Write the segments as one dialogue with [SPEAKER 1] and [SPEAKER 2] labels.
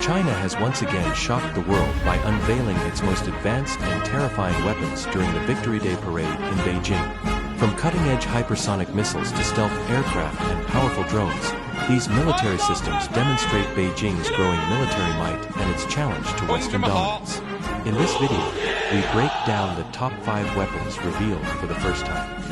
[SPEAKER 1] China has once again shocked the world by unveiling its most advanced and terrifying weapons during the Victory Day parade in Beijing. From cutting-edge hypersonic missiles to stealth aircraft and powerful drones, these military systems demonstrate Beijing's growing military might and its challenge to Western dominance. In this video, we break down the top 5 weapons revealed for the first time.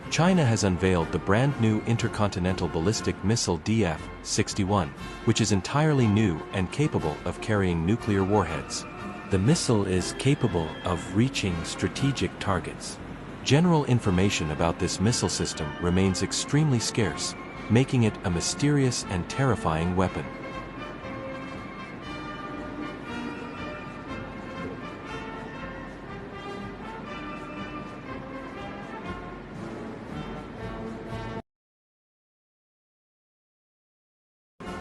[SPEAKER 1] China has unveiled the brand-new intercontinental ballistic missile DF-61, which is entirely new and capable of carrying nuclear warheads. The missile is capable of reaching strategic targets. General information about this missile system remains extremely scarce, making it a mysterious and terrifying weapon.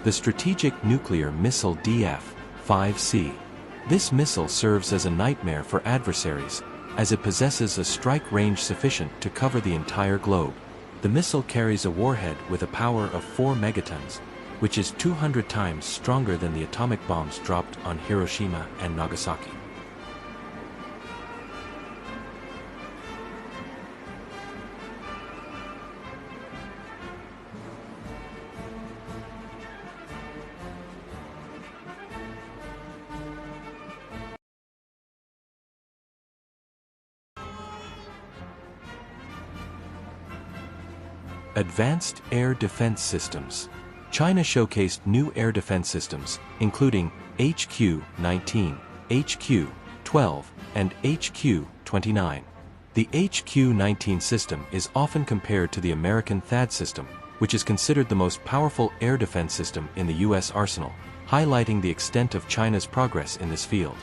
[SPEAKER 1] The Strategic Nuclear Missile DF-5C. This missile serves as a nightmare for adversaries, as it possesses a strike range sufficient to cover the entire globe. The missile carries a warhead with a power of 4 megatons, which is 200 times stronger than the atomic bombs dropped on Hiroshima and Nagasaki. Advanced Air Defense Systems. China showcased new air defense systems, including HQ-19, HQ-12, and HQ-29. The HQ-19 system is often compared to the American THAAD system, which is considered the most powerful air defense system in the U.S. arsenal, highlighting the extent of China's progress in this field.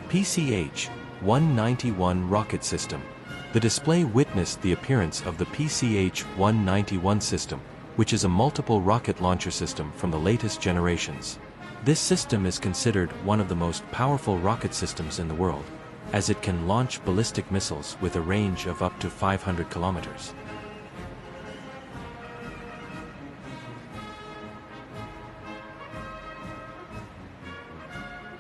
[SPEAKER 1] PCH-191 rocket system. The display witnessed the appearance of the PCH-191 system, which is a multiple rocket launcher system from the latest generations. This system is considered one of the most powerful rocket systems in the world, as it can launch ballistic missiles with a range of up to 500 kilometers.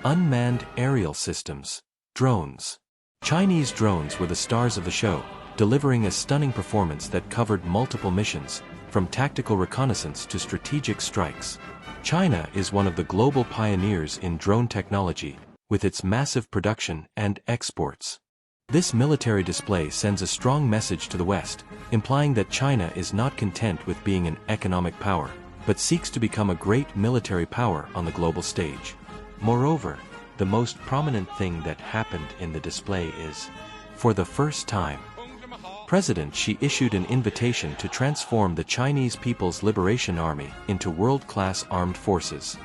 [SPEAKER 1] Unmanned aerial systems. Drones. Chinese drones were the stars of the show, delivering a stunning performance that covered multiple missions, from tactical reconnaissance to strategic strikes. China is one of the global pioneers in drone technology, with its massive production and exports. This military display sends a strong message to the West, implying that China is not content with being an economic power, but seeks to become a great military power on the global stage. Moreover, the most prominent thing that happened in the display is, for the first time, President Xi issued an invitation to transform the Chinese People's Liberation Army into world-class armed forces.